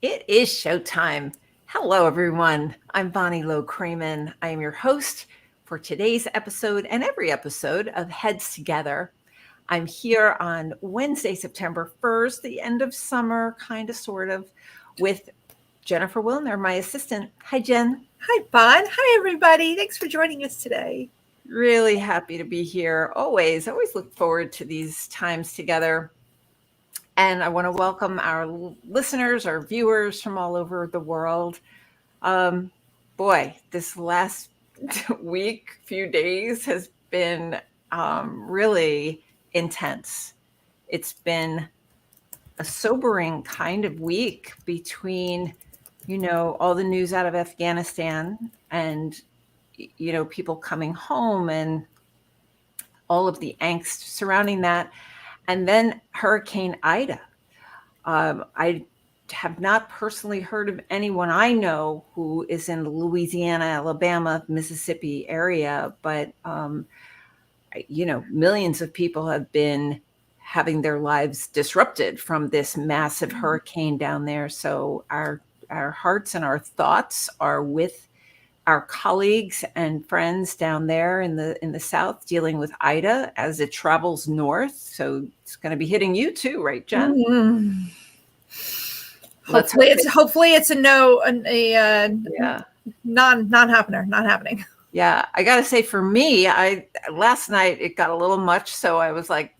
It is showtime. Hello, everyone. I'm Bonnie Low-Kramen. I am your host for today's episode and every episode of Heads Together. I'm here on Wednesday, September 1st, the end of summer, kind of, sort of, with Jennifer Wilner, my assistant. Hi, Jen. Hi, Bon. Hi, everybody. Thanks for joining us today. Really happy to be here. Always look forward to these times together. And I want to welcome our listeners, our viewers from all over the world. Boy, this last week, few days has been really intense. It's been a sobering kind of week between, all the news out of Afghanistan and, people coming home and all of the angst surrounding that. And then Hurricane Ida. I have not personally heard of anyone I know who is in the Louisiana, Alabama, Mississippi area, but, millions of people have been having their lives disrupted from this massive hurricane down there. So our hearts and our thoughts are with our colleagues and friends down there in the South dealing with Ida as it travels north. So it's going to be hitting you too, right, Jen? Mm-hmm. Hopefully it's a non-happener, not happening. Yeah, I got to say, for me, last night it got a little much, so I was like,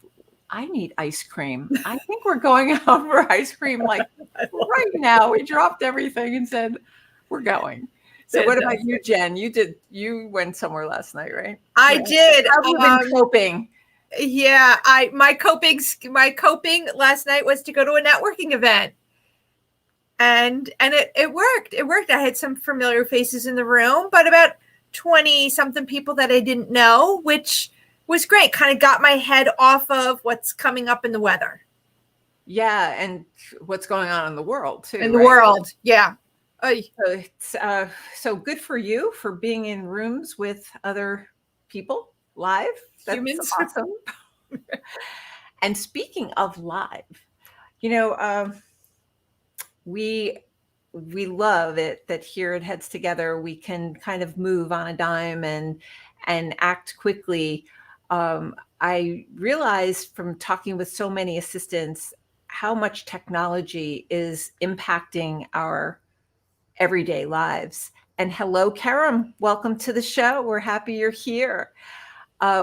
I need ice cream. I think we're going out for ice cream like right now. We dropped everything and said we're going. So what about you, Jen? You went somewhere last night, right? I did. How have you been coping? Yeah, my coping last night was to go to a networking event. And it worked. It worked. I had some familiar faces in the room, but about 20 something people that I didn't know, which was great. Kind of got my head off of what's coming up in the weather. Yeah, and what's going on in the world too. In the world, yeah. So good for you for being in rooms with other people live. That's humans. Awesome. And speaking of live, we love it that here at Heads Together we can kind of move on a dime and act quickly. I realized from talking with so many assistants how much technology is impacting our everyday lives. And hello, Karam. Welcome to the show. We're happy you're here.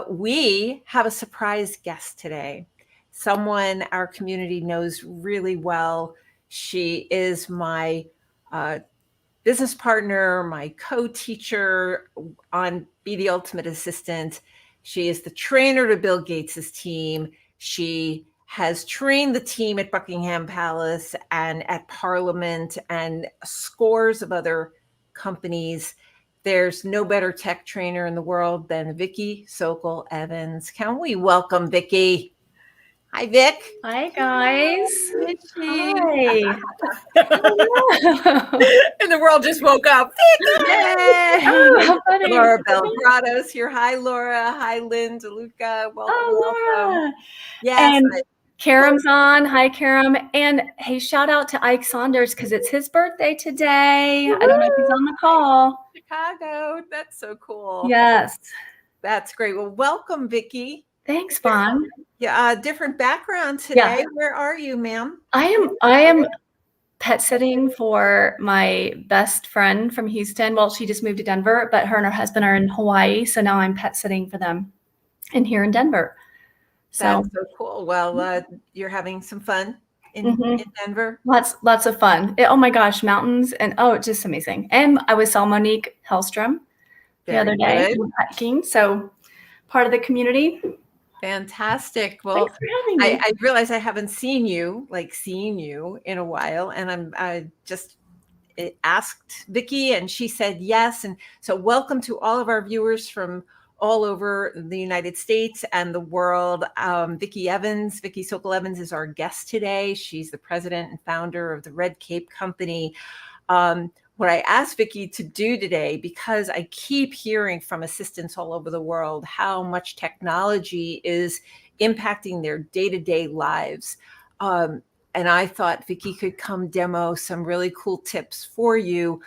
We have a surprise guest today, someone our community knows really well. She is my business partner, my co-teacher on Be the Ultimate Assistant. She is the trainer to Bill Gates's team. She has trained the team at Buckingham Palace and at Parliament and scores of other companies. There's no better tech trainer in the world than Vickie Sokol Evans. Can we welcome Vickie? Hi, Vic. Hi, guys. Hi. And the world just woke up. Yay! Oh, Laura Belgrado's here. Hi, Laura. Hi, Lynn DeLuca. Welcome. Laura. Yes. And Karam's on. Hi, Karam. And hey, shout out to Ike Saunders because it's his birthday today. Woo-hoo! I don't know if he's on the call. Chicago. That's so cool. Yes. That's great. Well, welcome, Vickie. Thanks, Bon. Yeah, different background today. Yeah. Where are you, ma'am? I am pet sitting for my best friend from Houston. Well, she just moved to Denver, but her and her husband are in Hawaii. So now I'm pet sitting for them and here in Denver. That's so cool. Well, you're having some fun in Denver. Lots of fun. Oh my gosh, mountains and it's just amazing. And I saw Monique Hellstrom the other day hiking. So part of the community. Fantastic. Well, I realize I haven't seen you in a while, and I just asked Vickie, and she said yes. And so, welcome to all of our viewers from all over the United States and the world. Vickie Sokol Evans is our guest today. She's the president and founder of the Red Cape Company. What I asked Vickie to do today, because I keep hearing from assistants all over the world how much technology is impacting their day-to-day lives. and I thought Vickie could come demo some really cool tips for you.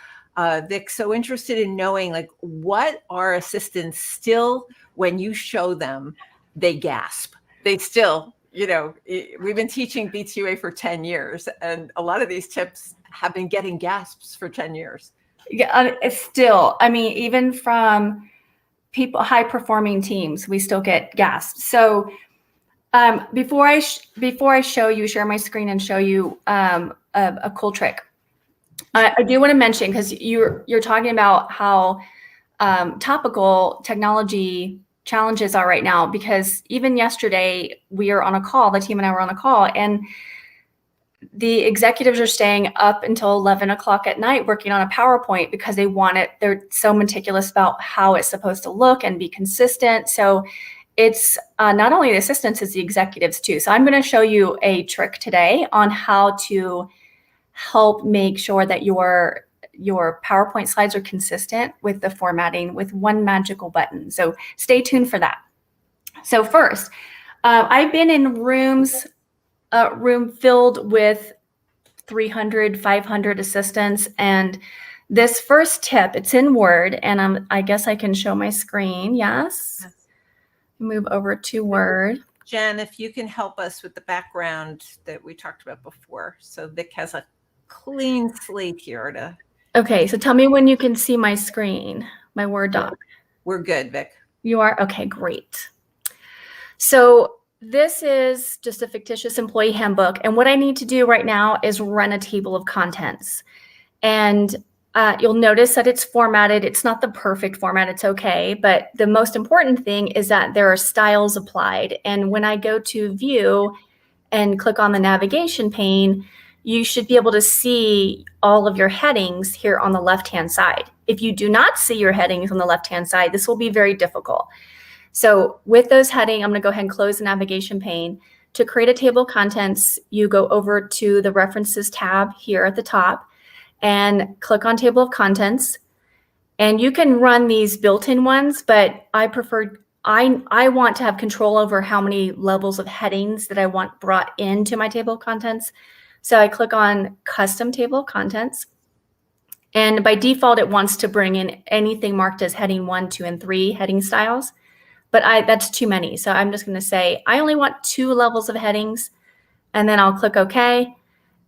Vic, so interested in knowing, like, what our assistants still, when you show them, they gasp. They still, we've been teaching BTUA for 10 years, and a lot of these tips have been getting gasps for 10 years. Yeah, it's still, I mean, even from people, high performing teams, we still get gasps. So before I share my screen and show you a cool trick, I do want to mention, because you're talking about how topical technology challenges are right now, because even yesterday we are on a call, the team and I were on a call, and the executives are staying up until 11 o'clock at night working on a PowerPoint because they want it. They're so meticulous about how it's supposed to look and be consistent. So it's not only the assistants, it's the executives too. So I'm going to show you a trick today on how to help make sure that your PowerPoint slides are consistent with the formatting with one magical button. So stay tuned for that. So first, I've been in room filled with 300, 500 assistants. And this first tip, it's in Word, and I guess I can show my screen. Yes. Move over to Word. Jen, if you can help us with the background that we talked about before. So Vic has a clean slate here. Okay, so tell me when you can see my screen, my Word doc. We're good, Vic. You are? Okay, great. So this is just a fictitious employee handbook. And what I need to do right now is run a table of contents. And you'll notice that it's formatted. It's not the perfect format. It's okay. But the most important thing is that there are styles applied. And when I go to view and click on the navigation pane, you should be able to see all of your headings here on the left-hand side. If you do not see your headings on the left-hand side, this will be very difficult. So with those headings, I'm going to go ahead and close the navigation pane. To create a table of contents, you go over to the References tab here at the top and click on Table of Contents. And you can run these built-in ones, but I want to have control over how many levels of headings that I want brought into my table of contents. So I click on Custom Table of Contents. And by default, it wants to bring in anything marked as heading 1, 2, and 3 heading styles. But that's too many. So I'm just going to say, I only want 2 levels of headings. And then I'll click OK.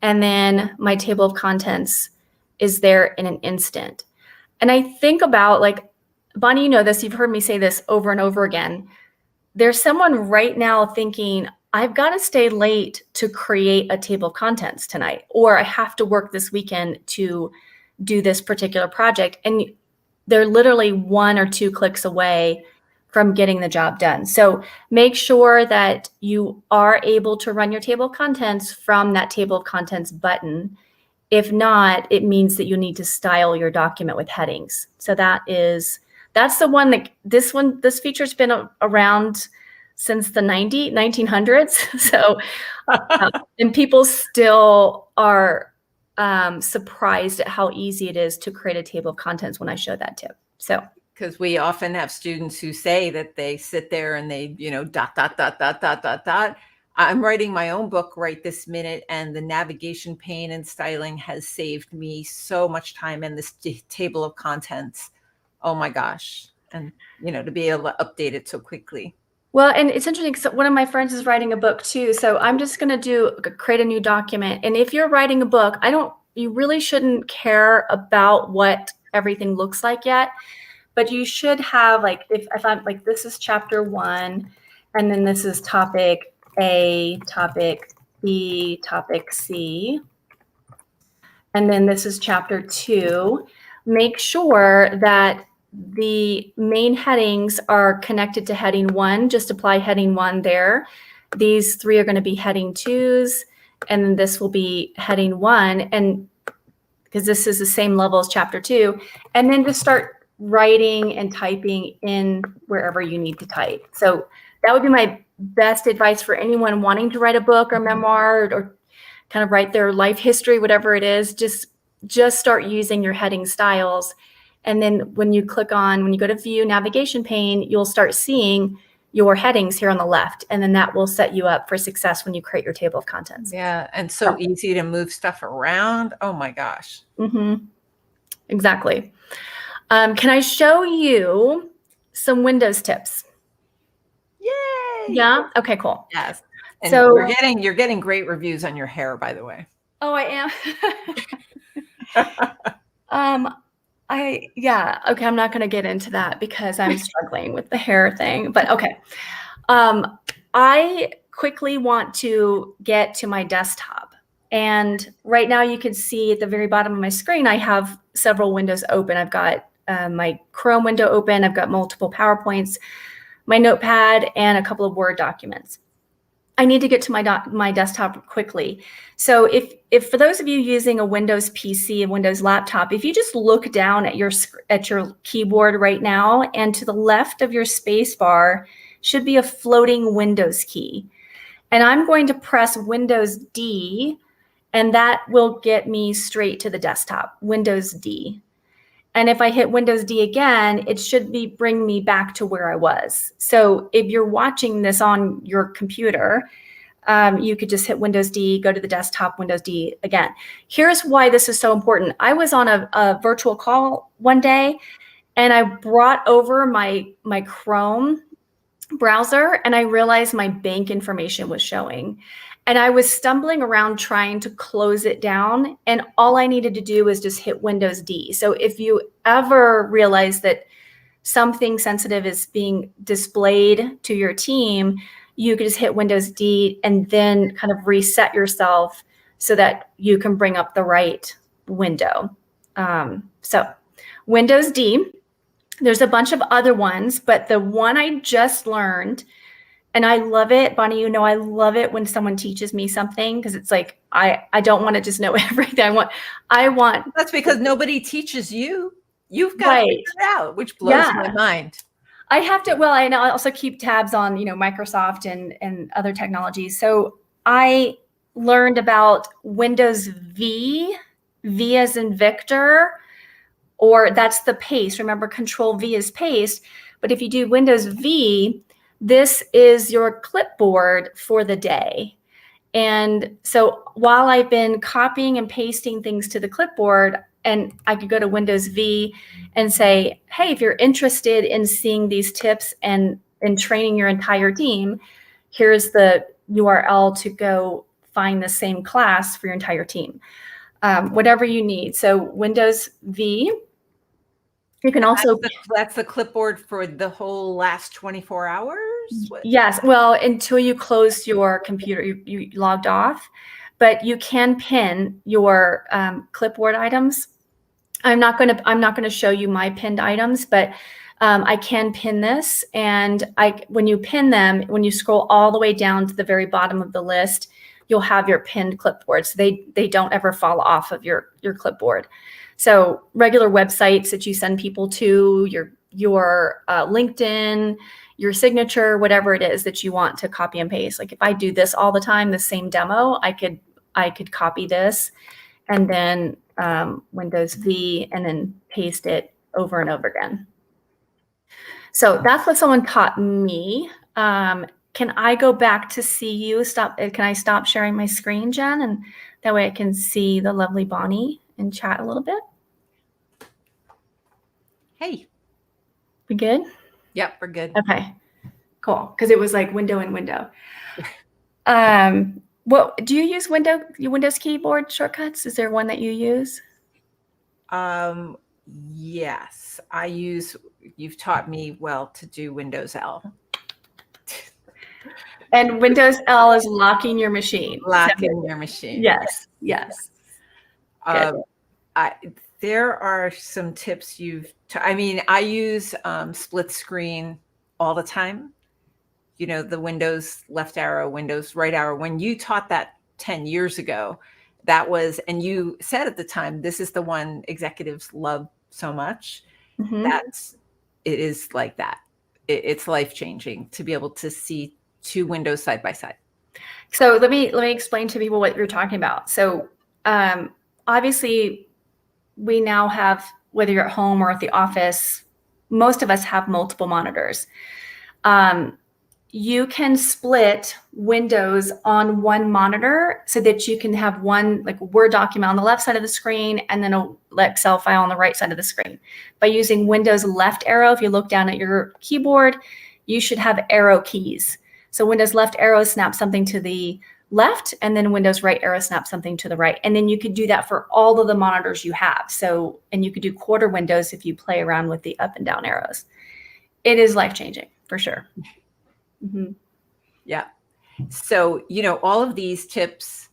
And then my table of contents is there in an instant. And I think about, like, Bonnie, you know this, you've heard me say this over and over again. There's someone right now thinking, I've got to stay late to create a table of contents tonight, or I have to work this weekend to do this particular project. And they're literally 1 or 2 clicks away from getting the job done. So make sure that you are able to run your table of contents from that table of contents button. If not, it means that you need to style your document with headings. So that's the one that this feature's been around since the 1900s. So, and people still are surprised at how easy it is to create a table of contents when I show that tip. So, because we often have students who say that they sit there and they, dot, dot, dot, dot, dot, dot, dot. I'm writing my own book right this minute, and the navigation pane and styling has saved me so much time in this table of contents. Oh my gosh. And, to be able to update it so quickly. Well, and it's interesting. So one of my friends is writing a book too. So I'm just going to create a new document. And if you're writing a book, you really shouldn't care about what everything looks like yet. But you should have, like, if I'm like, this is chapter 1, and then this is topic A, topic B, topic C, and then this is chapter 2. Make sure that the main headings are connected to heading 1. Just apply heading 1 there. These 3 are going to be heading 2s, and then this will be heading 1, and because this is the same level as chapter 2, and then just start writing and typing in wherever you need to type. So that would be my best advice for anyone wanting to write a book or memoir or kind of write their life history, whatever it is. Just start using your heading styles. And then when you go to view navigation pane, you'll start seeing your headings here on the left, and then that will set you up for success when you create your table of contents. Yeah, and so easy to move stuff around. Oh my gosh. Mm-hmm. Exactly. Can I show you some Windows tips? Yay! Yeah. Okay. Cool. Yes. And So you're getting great reviews on your hair, by the way. Oh, I am. Okay, I'm not going to get into that because I'm struggling with the hair thing, but okay. I quickly want to get to my desktop. And right now you can see at the very bottom of my screen, I have several windows open. I've got my Chrome window open. I've got multiple PowerPoints, my notepad, and a couple of Word documents. I need to get to my desktop quickly. So if for those of you using a Windows PC, a Windows laptop, if you just look down at your keyboard right now, and to the left of your space bar should be a floating Windows key. And I'm going to press Windows D, and that will get me straight to the desktop, Windows D. And if I hit Windows D again, it should bring me back to where I was. So if you're watching this on your computer, you could just hit Windows D, go to the desktop, Windows D again. Here's why this is so important. I was on a virtual call one day, and I brought over my Chrome browser, and I realized my bank information was showing. And I was stumbling around trying to close it down, and all I needed to do was just hit Windows D. So if you ever realize that something sensitive is being displayed to your team, you could just hit Windows D and then kind of reset yourself so that you can bring up the right window. So Windows D, there's a bunch of other ones, but the one I just learned, and I love it, Bonnie, I love it when someone teaches me something, because it's like, I don't want to just know everything. I want. That's because nobody teaches you. You've got to figure it out, which blows my mind. I have to, well, and I also keep tabs on, Microsoft and other technologies. So I learned about Windows V as in Victor, or that's the paste. Remember, Control V is paste. But if you do Windows V, this is your clipboard for the day. And so while I've been copying and pasting things to the clipboard, and I could go to Windows V and say, hey, if you're interested in seeing these tips and training your entire team, here's the URL to go find the same class for your entire team. Whatever you need. So Windows V. You can also. That's the clipboard for the whole last 24 hours? Yes. Well, until you close your computer, you logged off, but you can pin your clipboard items. I'm not going to show you my pinned items, but I can pin this. And when you pin them, when you scroll all the way down to the very bottom of the list, you'll have your pinned clipboard. So they don't ever fall off of your clipboard. So regular websites that you send people to, your LinkedIn, your signature, whatever it is that you want to copy and paste. Like if I do this all the time, the same demo, I could copy this and then Windows V and then paste it over and over again. So that's what someone taught me. Can I go back to see you? Can I stop sharing my screen, Jen? And that way I can see the lovely Bonnie and chat a little bit. Hey. We good? Yep, we're good. Okay, cool. Because it was like window and window. What do you use? Windows keyboard shortcuts? Is there one that you use? Yes, I use. You've taught me well to do Windows L. And Windows L is locking your machine. Locking your machine. Yes. There are some tips I use split screen all the time. The Windows left arrow, Windows right arrow. When you taught that 10 years ago, and you said at the time, this is the one executives love so much. Mm-hmm. It is like that. It's life-changing to be able to see two windows side by side. So let me explain to people what you're talking about. So obviously we now have, whether you're at home or at the office, most of us have multiple monitors. you can split windows on one monitor so that you can have one like Word document on the left side of the screen and then an Excel file on the right side of the screen. By using Windows left arrow, if you look down at your keyboard, you should have arrow keys. So Windows left arrow snaps something to the left, and then Windows right arrow snaps something to the right. And then you could do that for all of the monitors you have. So, and you could do quarter windows if you play around with the up and down arrows. It is life-changing for sure. Mm-hmm. Yeah. So, you know, all of these tips,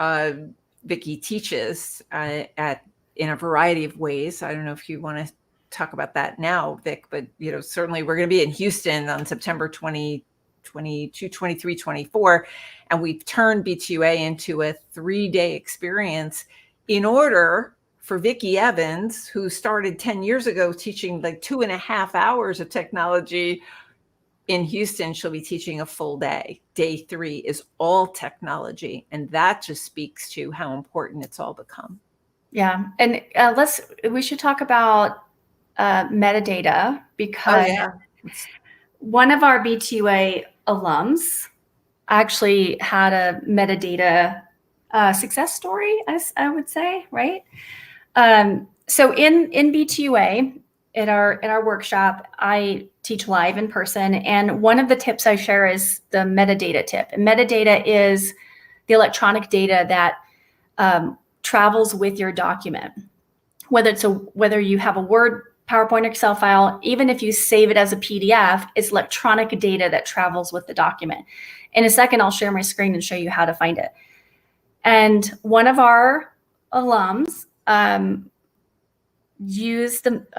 Vickie teaches in a variety of ways. I don't know if you want to talk about that now, Vic, but, you know, certainly we're going to be in Houston on September 22, 23, 24. And we've turned B2A into a 3-day experience in order for Vickie Evans, who started 10 years ago teaching like 2.5 hours of technology. In Houston, she'll be teaching a full day. Day 3 is all technology. And that just speaks to how important it's all become. Yeah. And we should talk about metadata, because one of our B2A alums actually had a metadata success story, as I would say, right? So in B2A, at our workshop, I teach live in person. And one of the tips I share is the metadata tip. And metadata is the electronic data that travels with your document. Whether you have a Word, PowerPoint, Excel file, even if you save it as a PDF, it's electronic data that travels with the document. In a second, I'll share my screen and show you how to find it. And one of our alums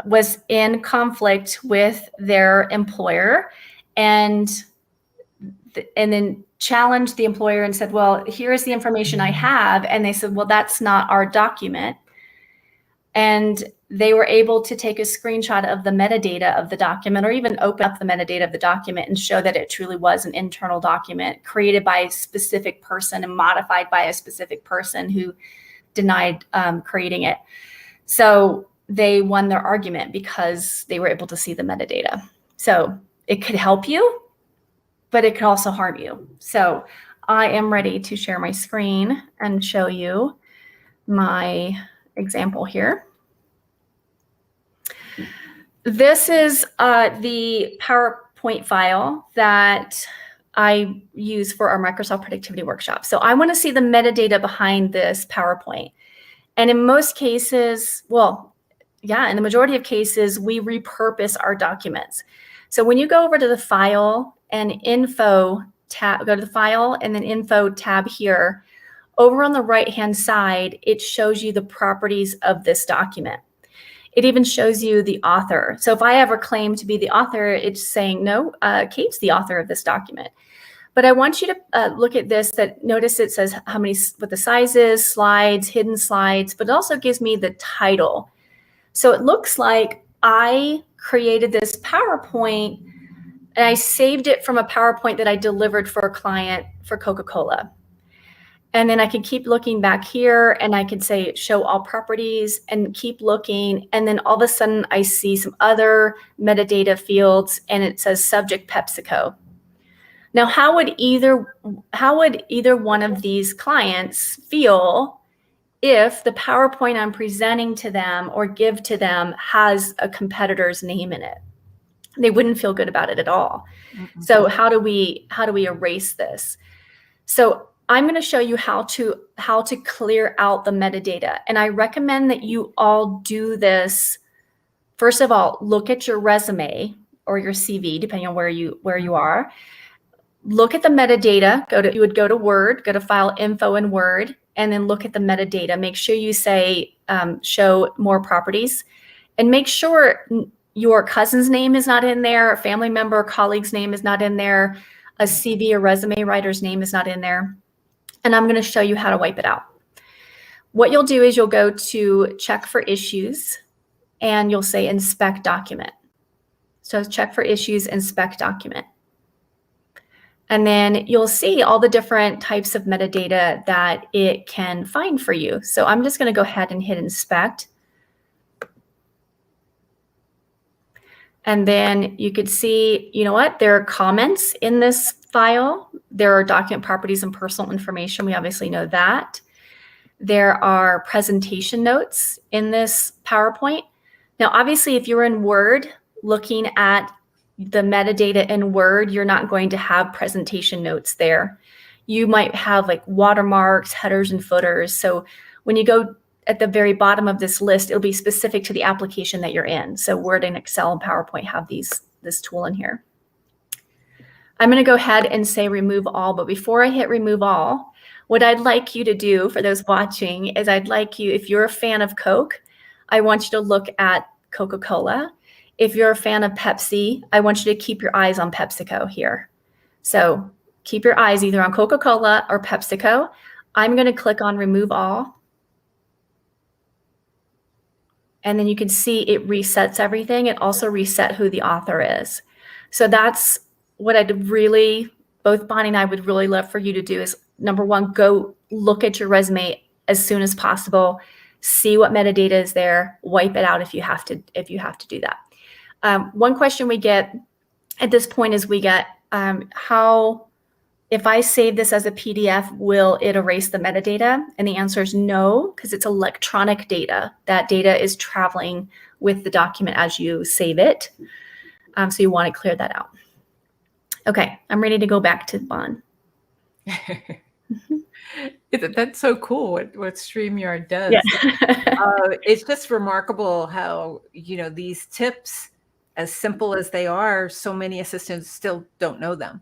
was in conflict with their employer, and then challenged the employer and said, well, here's the information I have. And they said, well, that's not our document. And they were able to take a screenshot of the metadata of the document, or even open up the metadata of the document and show that it truly was an internal document created by a specific person and modified by a specific person who denied creating it. So they won their argument because they were able to see the metadata. So it could help you, but it could also harm you. So I am ready to share my screen and show you my example here. This is the PowerPoint file that I use for our Microsoft Productivity Workshop. So I want to see the metadata behind this PowerPoint. And in most cases, in the majority of cases, we repurpose our documents. So when you go over to the File and Info tab, go to the File and then Info tab here, over on the right-hand side, it shows you the properties of this document. It even shows you the author. So if I ever claim to be the author, it's saying, no, Kate's the author of this document. But I want you to look at this, notice it says what the size is, slides, hidden slides, but it also gives me the title. So it looks like I created this PowerPoint and I saved it from a PowerPoint that I delivered for a client for Coca-Cola. And then I can keep looking back here and I can say show all properties and keep looking. And then all of a sudden I see some other metadata fields and it says subject PepsiCo. Now, how would either one of these clients feel if the PowerPoint I'm presenting to them or give to them has a competitor's name in it? They wouldn't feel good about it at all. Mm-hmm. So how do we erase this? So I'm going to show you how to clear out the metadata. And I recommend that you all do this. First of all, look at your resume or your CV, depending on where you are. Look at the metadata. You would go to Word, go to File, Info in Word, and then look at the metadata. Make sure you say show more properties, and make sure your cousin's name is not in there, a family member or colleague's name is not in there, a CV or resume writer's name is not in there. And I'm going to show you how to wipe it out. What you'll do is you'll go to check for issues and you'll say inspect document. So check for issues, inspect document. And then you'll see all the different types of metadata that it can find for you. So I'm just going to go ahead and hit inspect. And then you could see, you know what, there are comments in this file. There are document properties and personal information. We obviously know that. There are presentation notes in this PowerPoint. Now, obviously, if you're in Word looking at the metadata in Word, you're not going to have presentation notes there. You might have like watermarks, headers, and footers. So when you go at the very bottom of this list, it'll be specific to the application that you're in. So Word and Excel and PowerPoint have this tool in here. I'm going to go ahead and say remove all, but before I hit remove all, what I'd like you to do for those watching is I'd like you, if you're a fan of Coke, I want you to look at Coca-Cola. If you're a fan of Pepsi, I want you to keep your eyes on PepsiCo here. So keep your eyes either on Coca-Cola or PepsiCo. I'm going to click on remove all. And then you can see it resets everything. It also reset who the author is. So that's what both Bonnie and I would really love for you to do is, number one, go look at your resume as soon as possible, see what metadata is there, wipe it out if you have to do that. One question we get at this point is if I save this as a PDF, will it erase the metadata? And the answer is no, because it's electronic data. That data is traveling with the document as you save it. So you want to clear that out. Okay, I'm ready to go back to Bon. That's so cool what StreamYard does. Yeah. It's just remarkable how, these tips, as simple as they are, so many assistants still don't know them,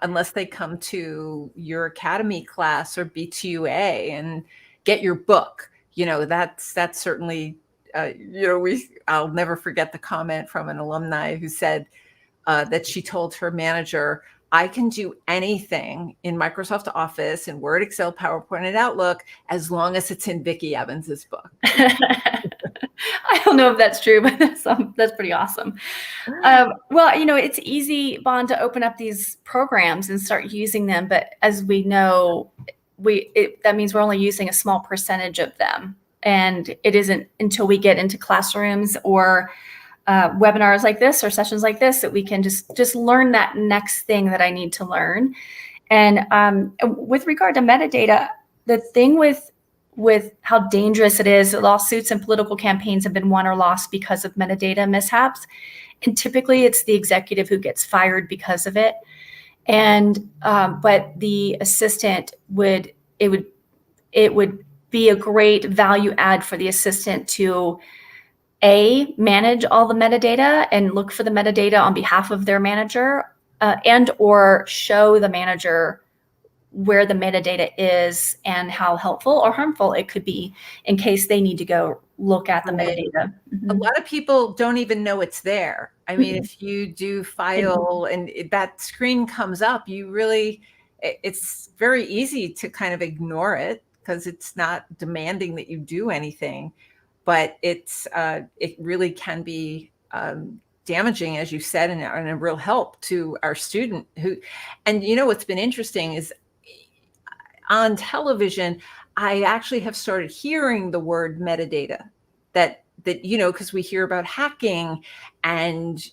unless they come to your academy class or B2A and get your book. That's certainly, I'll never forget the comment from an alumni who said that she told her manager, I can do anything in Microsoft Office and Word, Excel, PowerPoint, and Outlook as long as it's in Vickie Evans's book. I don't know if that's true, but that's pretty awesome. Well, it's easy, Bon, to open up these programs and start using them. But as we know, that means we're only using a small percentage of them. And it isn't until we get into classrooms or webinars like this or sessions like this that we can just learn that next thing that I need to learn. And with regard to metadata, the thing with how dangerous it is, lawsuits and political campaigns have been won or lost because of metadata mishaps. And typically it's the executive who gets fired because of it. And but the assistant would be a great value add for the assistant to manage all the metadata and look for the metadata on behalf of their manager and or show the manager where the metadata is and how helpful or harmful it could be in case they need to go look at the metadata. Mm-hmm. A lot of people don't even know it's there. I mean, if you do file and that screen comes up, it's very easy to kind of ignore it because it's not demanding that you do anything. But it really can be damaging, as you said, and a real help to our student what's been interesting is on television, I actually have started hearing the word metadata that because we hear about hacking and,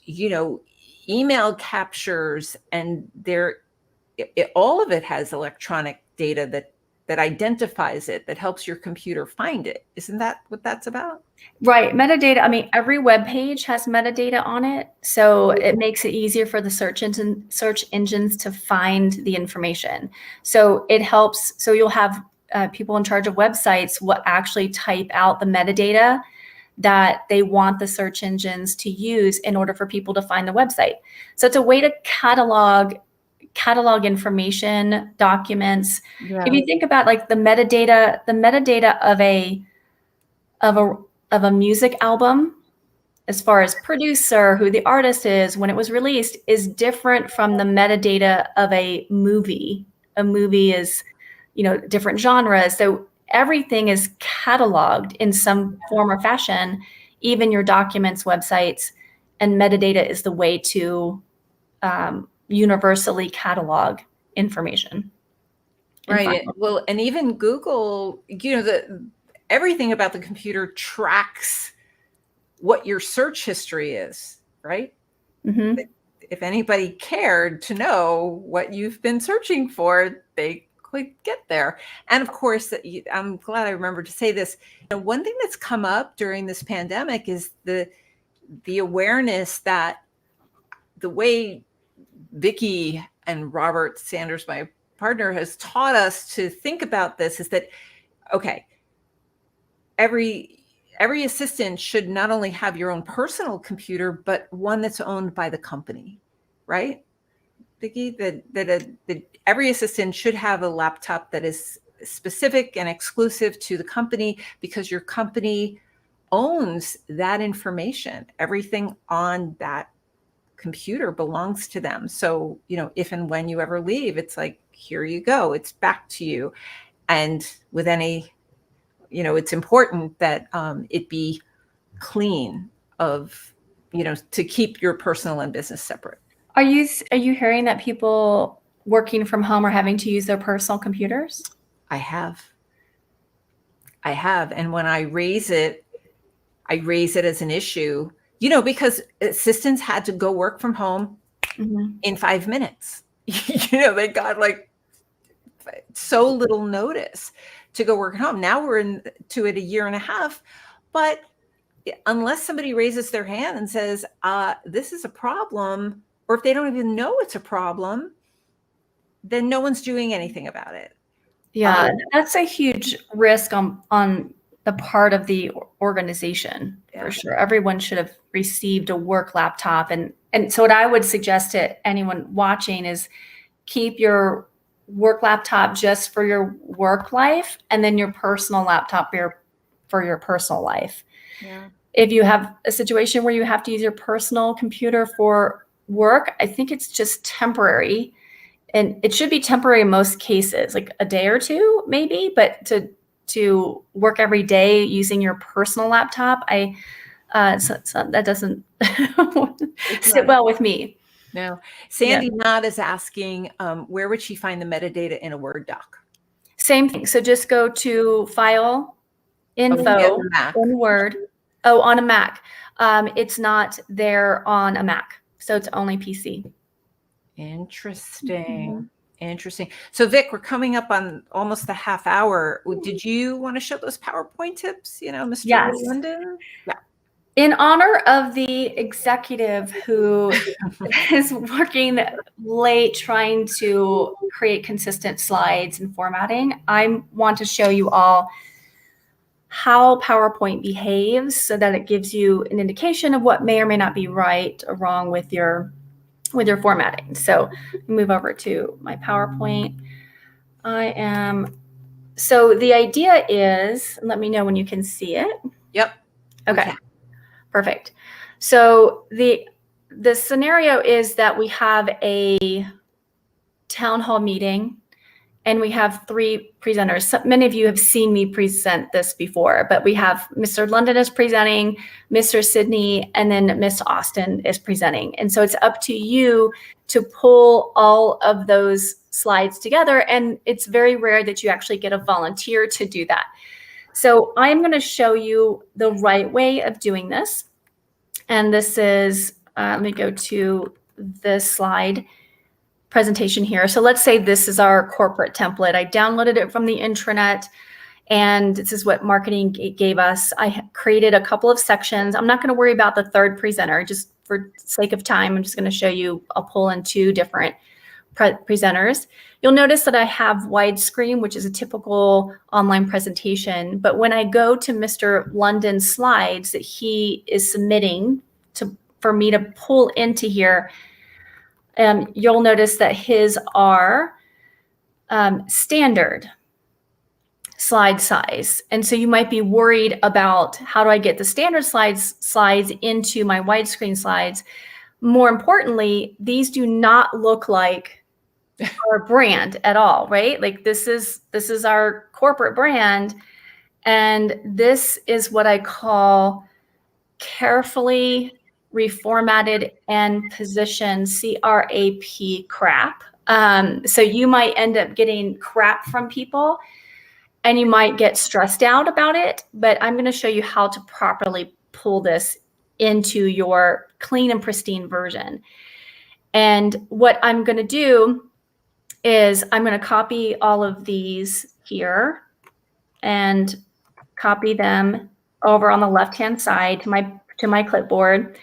email captures, and all of it has electronic data that identifies it, that helps your computer find it. Isn't that what that's about? Right. Metadata. I mean, every web page has metadata on it. So it makes it easier for the search engines to find the information. So it helps. So you'll have people in charge of websites will actually type out the metadata that they want the search engines to use in order for people to find the website. So it's a way to catalog information, documents. Yeah. If you think about like the metadata of a music album, as far as producer, who the artist is, when it was released, is different from the metadata of a movie. A movie is, different genres. So everything is cataloged in some form or fashion, even your documents, websites, and metadata is the way to universally catalog information. Right. Well, and even Google, everything about the computer tracks what your search history is. right? Mm-hmm. If anybody cared to know what you've been searching for, they could get there. And of course, I'm glad I remembered to say this. One thing that's come up during this pandemic is the awareness that the way Vickie and Robert Sanders, my partner, has taught us to think about this is that, okay, every assistant should not only have your own personal computer, but one that's owned by the company, right? Vickie, that every assistant should have a laptop that is specific and exclusive to the company, because your company owns that information. Everything on that computer belongs to them. So, if and when you ever leave, it's like, here you go, it's back to you. And with any, it's important that it be clean of, to keep your personal and business separate. Are you hearing that people working from home are having to use their personal computers? I have. And when I raise it as an issue, because assistants had to go work from home in 5 minutes. They got like so little notice to go work at home. Now we're into it a year and a half, but unless somebody raises their hand and says, this is a problem, or if they don't even know it's a problem, then no one's doing anything about it. Yeah, that's a huge risk on the part of the organization, for sure. Everyone should have received a work laptop. And so what I would suggest to anyone watching is keep your work laptop just for your work life, and then your personal laptop for your personal life. Yeah. If you have a situation where you have to use your personal computer for work, I think it's just temporary. And it should be temporary in most cases, like a day or two, maybe, but to work every day using your personal laptop, that doesn't sit well with me. No. Sandy Knott is asking, where would she find the metadata in a Word doc? Same thing. So just go to File, Info, in Word. Oh, on a Mac. It's not there on a Mac, so it's only PC. Interesting. So Vic, we're coming up on almost the half hour. Did you want to show those PowerPoint tips, Mr. Yes. London? Yeah. In honor of the executive who is working late trying to create consistent slides and formatting, I want to show you all how PowerPoint behaves so that it gives you an indication of what may or may not be right or wrong with your formatting. So move over to my PowerPoint. So the idea is, let me know when you can see it. Yep. Okay. Perfect. So the scenario is that we have a town hall meeting and we have 3 presenters. So many of you have seen me present this before, but we have Mr. London is presenting, Mr. Sydney, and then Miss Austin is presenting. And so it's up to you to pull all of those slides together. And it's very rare that you actually get a volunteer to do that. So I'm going to show you the right way of doing this. And this is, let me go to this slide presentation here. So let's say this is our corporate template. I downloaded it from the intranet, and this is what marketing gave us. I created a couple of sections. I'm not going to worry about the third presenter. Just for sake of time, I'm just going to show you, I'll pull in 2 different presenters. You'll notice that I have widescreen, which is a typical online presentation. But when I go to Mr. London's slides that he is submitting for me to pull into here, you'll notice that his are standard slide size. And so you might be worried about, how do I get the standard slides into my widescreen slides? More importantly, these do not look like our brand at all, right? Like this is our corporate brand. And this is what I call carefully reformatted and positioned, crap. So you might end up getting crap from people and you might get stressed out about it, but I'm going to show you how to properly pull this into your clean and pristine version. And what I'm going to do is I'm going to copy all of these here and copy them over on the left-hand side to my clipboard.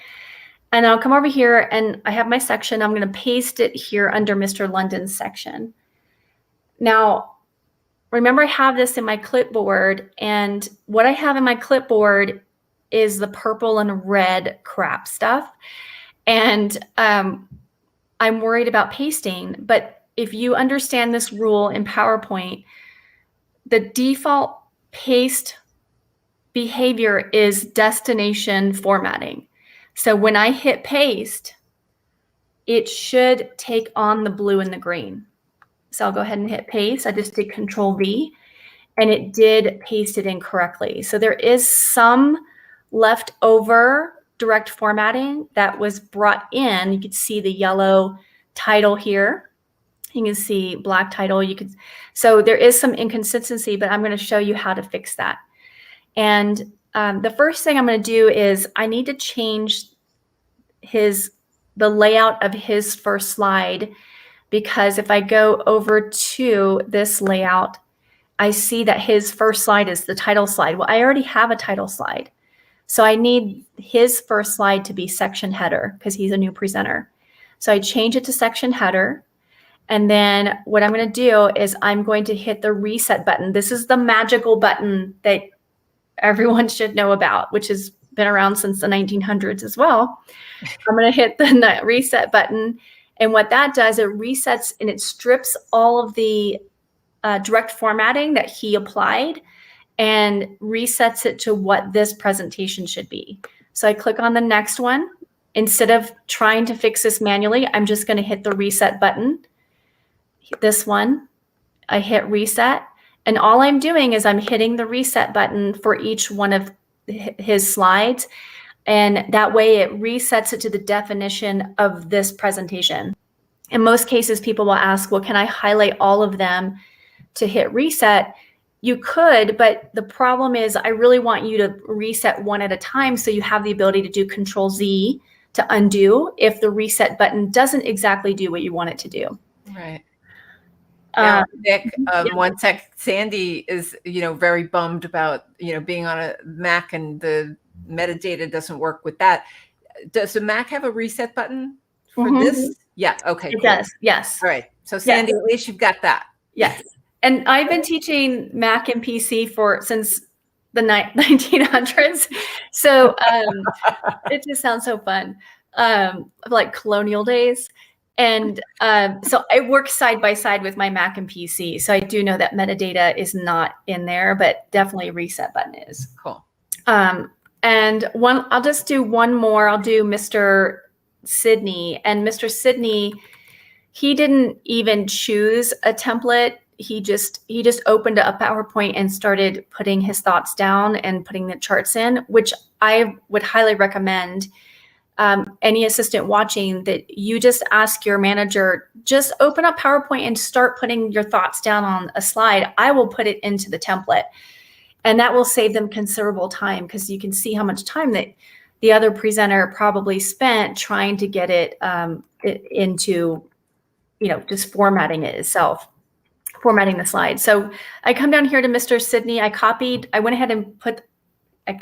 And I'll come over here and I have my section. I'm going to paste it here under Mr. London's section. Now, remember I have this in my clipboard, and what I have in my clipboard is the purple and red crap stuff. And I'm worried about pasting, but if you understand this rule in PowerPoint, the default paste behavior is destination formatting. So when I hit paste, it should take on the blue and the green. So I'll go ahead and hit paste. I just did Control V, and it did paste it in correctly. So there is some leftover direct formatting that was brought in. You could see the yellow title here. You can see black title. So there is some inconsistency, but I'm going to show you how to fix that. And the first thing I'm going to do is I need to change the layout of his first slide, because if I go over to this layout, I see that his first slide is the title slide. Well, I already have a title slide. So I need his first slide to be section header because he's a new presenter. So I change it to section header. And then what I'm going to do is I'm going to hit the reset button. This is the magical button that everyone should know about, which has been around since the 1900s as well. I'm going to hit the reset button. And what that does, it resets and it strips all of the direct formatting that he applied and resets it to what this presentation should be. So I click on the next one. Instead of trying to fix this manually, I'm just going to hit the reset button. This one, I hit reset. And all I'm doing is I'm hitting the reset button for each one of his slides. And that way it resets it to the definition of this presentation. In most cases, people will ask, well, can I highlight all of them to hit reset? You could, but the problem is I really want you to reset one at a time so you have the ability to do Control Z to undo if the reset button doesn't exactly do what you want it to do. Right. Now, Nick, yeah. one sec. Sandy is, very bummed about, being on a Mac and the metadata doesn't work with that. Does the Mac have a reset button for this? Yeah. Okay. It does. Yes. All right. So Sandy, at least you've got that. Yes. And I've been teaching Mac and PC since the 1900s. So it just sounds so fun. Like colonial days. And so I work side by side with my Mac and PC. So I do know that metadata is not in there, but definitely reset button is. Cool. And I'll just do one more. I'll do Mr. Sydney. And Mr. Sydney, he didn't even choose a template. He just opened up PowerPoint and started putting his thoughts down and putting the charts in, which I would highly recommend. Any assistant watching, that you just ask your manager, just open up PowerPoint and start putting your thoughts down on a slide. I will put it into the template, and that will save them considerable time, because you can see how much time that the other presenter probably spent trying to get it into, just formatting it itself, formatting the slide. So I come down here to Mr. Sydney. I went ahead and I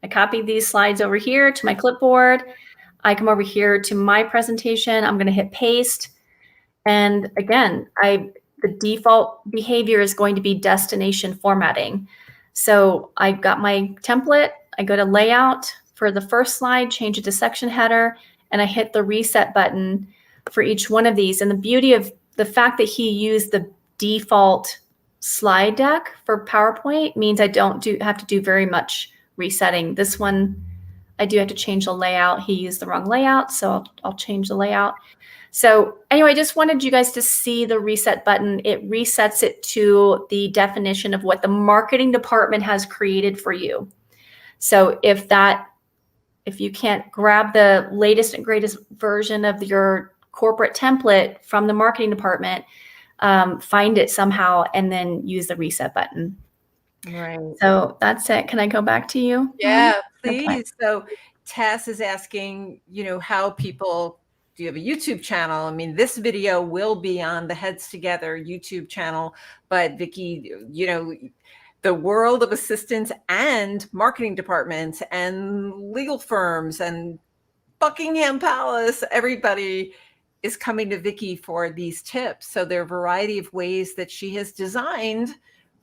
copied these slides over here to my clipboard. I come over here to my presentation. I'm going to hit paste. And again, the default behavior is going to be destination formatting. So I got my template. I go to layout for the first slide, change it to section header, and I hit the reset button for each one of these. And the beauty of the fact that he used the default slide deck for PowerPoint means I don't have to do very much resetting. This one, I do have to change the layout. He used the wrong layout, so I'll change the layout. So anyway, I just wanted you guys to see the reset button. It resets it to the definition of what the marketing department has created for you. So if you can't grab the latest and greatest version of your corporate template from the marketing department, find it somehow and then use the reset button. Right. So that's it. Can I go back to you? Yeah, Please. So Tess is asking, how people, do you have a YouTube channel? I mean, this video will be on the Heads Together YouTube channel, but Vickie, the world of assistants and marketing departments and legal firms and Buckingham Palace, everybody is coming to Vickie for these tips. So there are a variety of ways that she has designed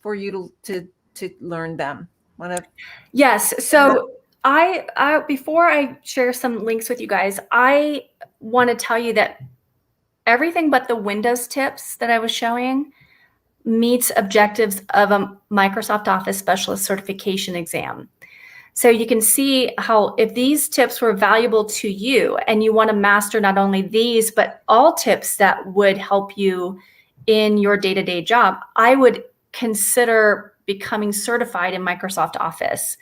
for you to learn them. Yes. So I before I share some links with you guys, I want to tell you that everything but the Windows tips that I was showing meets objectives of a Microsoft Office Specialist Certification exam. So you can see how if these tips were valuable to you and you want to master not only these, but all tips that would help you in your day-to-day job, I would consider becoming certified in Microsoft Office.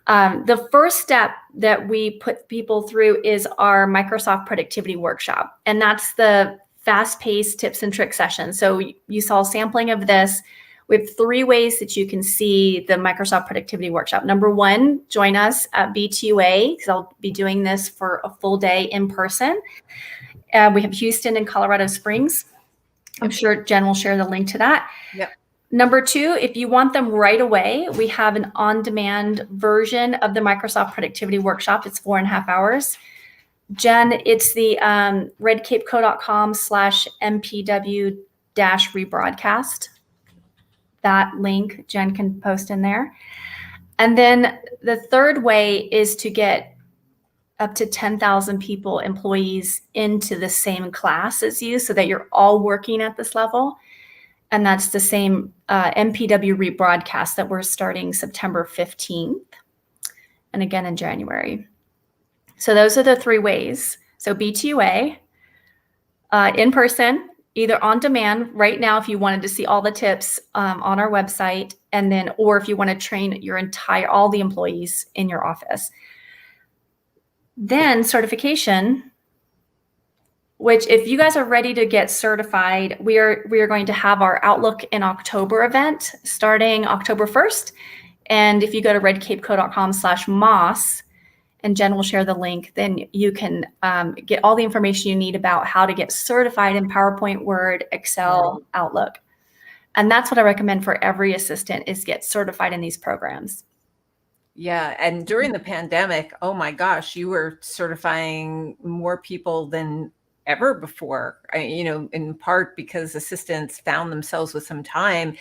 The first step that we put people through is our Microsoft Productivity Workshop, and that's the fast-paced tips and tricks session. So you saw a sampling of this. We have 3 ways that you can see the Microsoft Productivity Workshop. Number 1, join us at B2A, because I'll be doing this for a full day in person. We have Houston and Colorado Springs. I'm sure Jen will share the link to that. Yep. Number 2, if you want them right away, we have an on-demand version of the Microsoft Productivity Workshop. It's 4.5 hours. Jen, it's the redcapeco.com/mpw-rebroadcast. That link Jen can post in there. And then the third way is to get up to 10,000 people, employees, into the same class as you so that you're all working at this level. And that's the same MPW rebroadcast that we're starting September 15th and again in January. So those are the 3 ways. So B2A, in person, either on demand right now if you wanted to see all the tips on our website, and then or if you want to train all the employees in your office. Then certification, which if you guys are ready to get certified, we are going to have our Outlook in October event starting October 1st. And if you go to redcapeco.com/moss, and Jen will share the link, then you can get all the information you need about how to get certified in PowerPoint, Word, Excel, Outlook. And that's what I recommend for every assistant is get certified in these programs. Yeah. And during the pandemic, oh my gosh, you were certifying more people than ever before, in part because assistants found themselves with some time.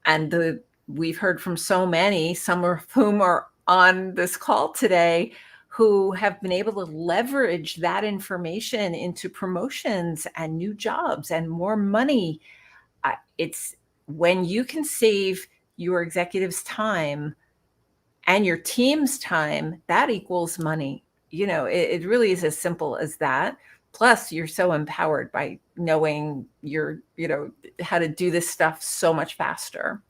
And we've heard from so many, some of whom are on this call today, who have been able to leverage that information into promotions and new jobs and more money. It's when you can save your executives time and your team's time, that equals money. It really is as simple as that. Plus, you're so empowered by knowing how to do this stuff so much faster.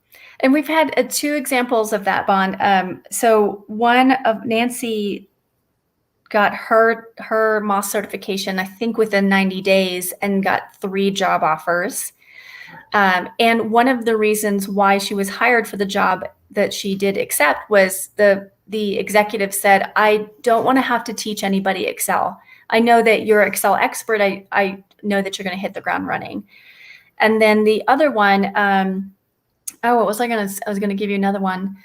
And we've had 2 examples of that, Bon. So one of Nancy got her Moss certification, I think within 90 days, and got 3 job offers. And one of the reasons why she was hired for the job that she did accept was the executive said, I don't want to have to teach anybody Excel. I know that you're Excel expert. I know that you're going to hit the ground running. And then the other one, I was going to give you another one.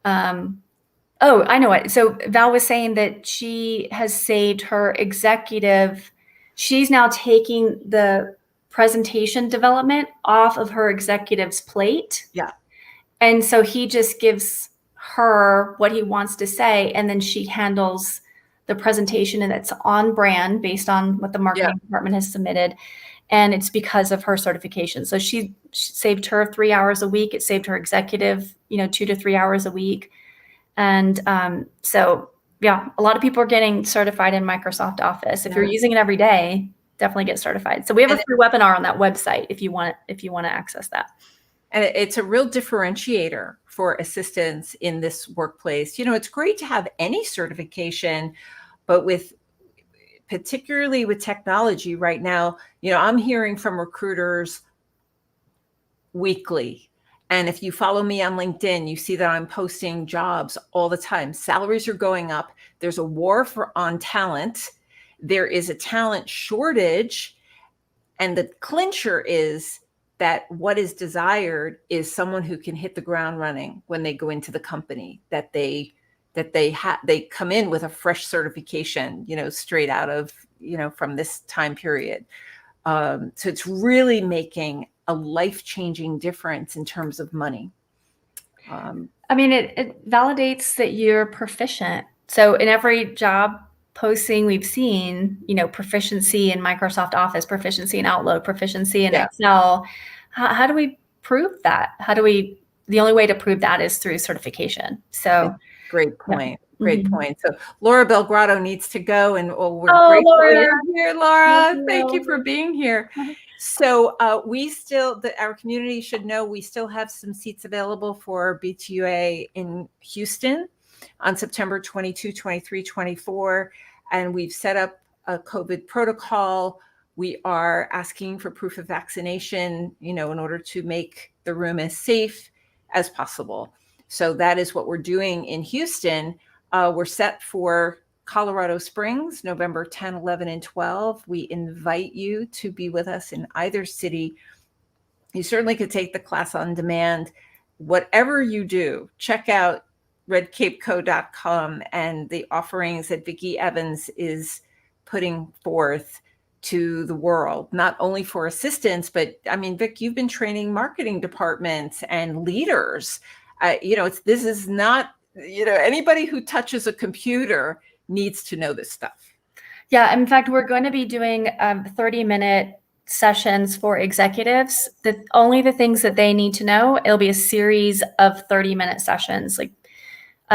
Oh, I know it. So Val was saying that she has saved her executive. She's now taking the presentation development off of her executive's plate. Yeah. And so he just gives her what he wants to say, and then she handles the presentation, and it's on brand based on what the marketing department has submitted. And it's because of her certification. So she saved her 3 hours a week. It saved her executive, 2 to 3 hours a week. And so, yeah, a lot of people are getting certified in Microsoft Office. If you're using it every day, definitely get certified. So we have a free webinar on that website if you want to access that. And it's a real differentiator for assistants in this workplace. It's great to have any certification, but particularly with technology right now, I'm hearing from recruiters weekly And if you follow me on LinkedIn, you see that I'm posting jobs all the time. Salaries are going up. There's a war on talent. There is a talent shortage. And the clincher is that what is desired is someone who can hit the ground running when they go into the company, that they come in with a fresh certification, straight out of, from this time period. So it's really making a life-changing difference in terms of money. I mean, it validates that you're proficient. So in every job posting we've seen, proficiency in Microsoft Office, proficiency in Outlook, proficiency in Excel. How do we prove that? The only way to prove that is through certification. So great point. Yeah. Great point. So Laura Belgrado needs to go, and we're grateful Laura. you're here, Laura. Thank you for being here. So our community should know we still have some seats available for BTUA in Houston on September 22, 23, 24. And we've set up a COVID protocol. We are asking for proof of vaccination, in order to make the room as safe as possible. So that is what we're doing in Houston. We're set for Colorado Springs, November 10, 11, and 12. We invite you to be with us in either city. You certainly could take the class on demand. Whatever you do, check out redcapeco.com and the offerings that Vickie Evans is putting forth to the world, not only for assistants, but I mean, Vic, you've been training marketing departments and leaders. This is not, anybody who touches a computer needs to know this stuff. Yeah, in fact, we're going to be doing 30-minute sessions for executives. Only the things that they need to know. It'll be a series of 30-minute sessions, like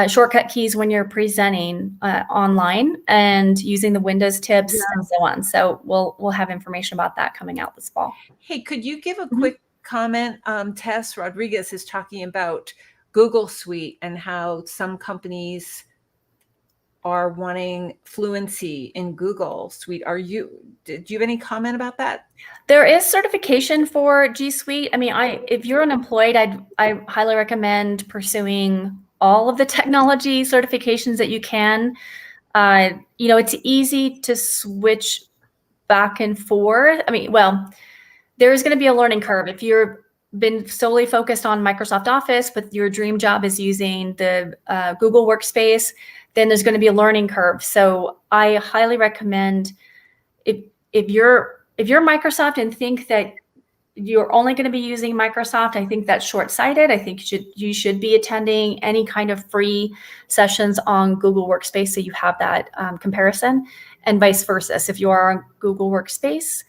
shortcut keys when you're presenting online and using the Windows tips and so on. So we'll have information about that coming out this fall. Hey, could you give a quick comment? Tess Rodriguez is talking about Google Suite and how some companies are wanting fluency in Google Suite. Do you have any comment about that? There is certification for G Suite. I mean, if you're unemployed, I highly recommend pursuing all of the technology certifications that you can. It's easy to switch back and forth. I mean, well, there's going to be a learning curve. If you've been solely focused on Microsoft Office, but your dream job is using the Google Workspace, then there's going to be a learning curve. So I highly recommend if you're Microsoft and think that you're only going to be using Microsoft, I think that's short-sighted. I think you should be attending any kind of free sessions on Google Workspace so you have that comparison, and vice versa. So if you are on Google Workspace,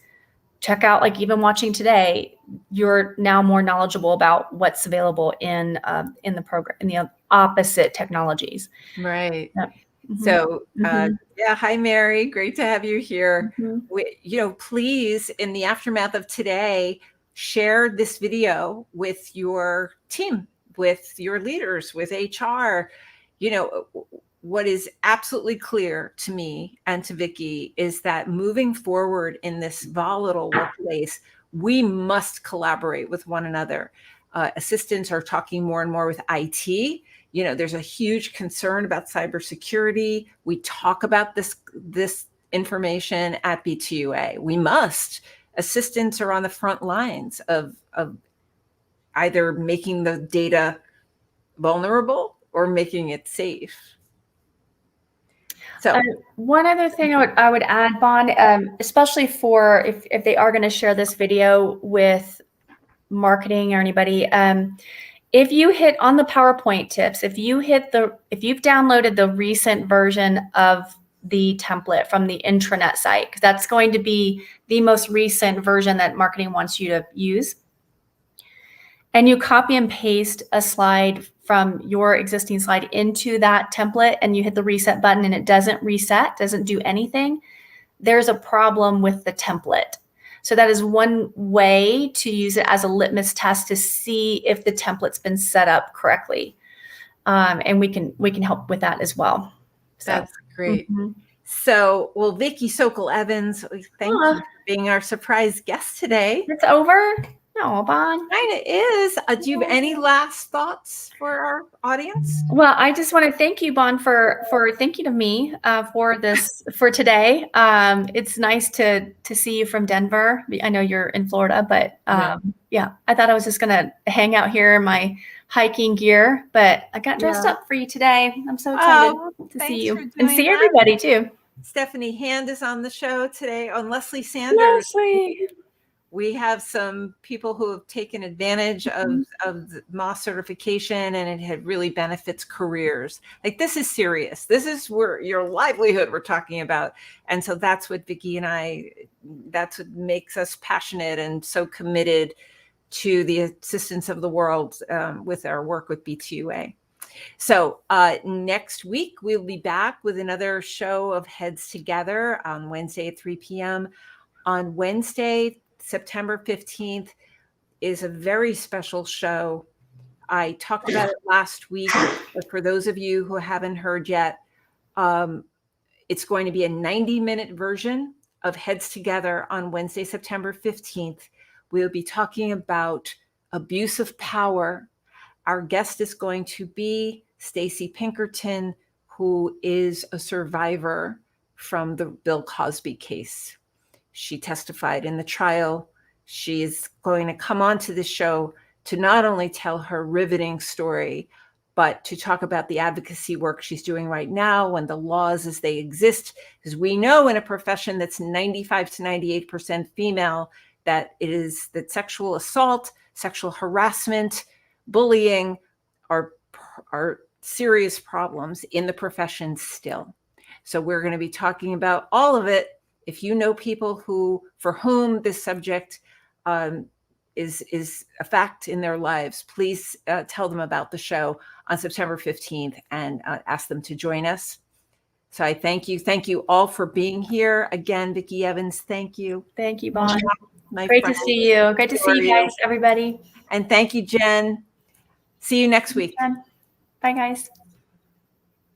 check out, like even watching today, you're now more knowledgeable about what's available in the program, in the opposite technologies. Right. Yep. So, hi, Mary. Great to have you here. Please, in the aftermath of today, share this video with your team, with your leaders, with HR. What is absolutely clear to me and to Vickie is that moving forward in this volatile workplace, we must collaborate with one another. Assistants are talking more and more with IT. There's a huge concern about cybersecurity. We talk about this information at BTUA. We must. Assistants are on the front lines of either making the data vulnerable or making it safe. So one other thing I would add, Bon, especially for if they are going to share this video with marketing or anybody, if you hit on the PowerPoint tips, if you've downloaded the recent version of the template from the intranet site, because that's going to be the most recent version that marketing wants you to use, and you copy and paste a slide from your existing slide into that template and you hit the reset button and it doesn't reset, doesn't do anything, there's a problem with the template. So that is one way to use it as a litmus test to see if the template's been set up correctly. And we can help with that as well. So, that's great. So, Vickie Sokol Evans, thank you for being our surprise guest today. It's over? No, Bon. Kind of is. Do you have any last thoughts for our audience? Well, I just want to thank you, Bon, for thinking of me for today. It's nice to see you from Denver. I know you're in Florida, but yeah, I thought I was just gonna hang out here in my hiking gear, but I got dressed up for you today. I'm so excited to see you and see everybody too. Stephanie Hand is on the show today. On Leslie Sanders. Leslie. We have some people who have taken advantage of the MOS certification, and it really benefits careers. Like, this is serious. This is where your livelihood we're talking about. And so that's what Vickie and I, that's what makes us passionate and so committed to the assistance of the world with our work with B2UA. So next week, we'll be back with another show of Heads Together on Wednesday at 3 p.m. On Wednesday, September 15th is a very special show. I talked about it last week, but for those of you who haven't heard yet, it's going to be a 90-minute version of Heads Together on Wednesday, September 15th. We'll be talking about abuse of power. Our guest is going to be Stacey Pinkerton, who is a survivor from the Bill Cosby case. She testified in the trial. She is going to come onto the show to not only tell her riveting story, but to talk about the advocacy work she's doing right now and the laws as they exist. Because we know in a profession that's 95 to 98% female, that sexual assault, sexual harassment, bullying are serious problems in the profession still. So we're going to be talking about all of it. If you know people for whom this subject is a fact in their lives, please tell them about the show on September 15th and ask them to join us. So I thank you. Thank you all for being here. Again, Vickie Evans, thank you. Thank you, Bon. Great to see you. Great to see you guys, everybody. And thank you, Jen. See you next week. Bye, guys.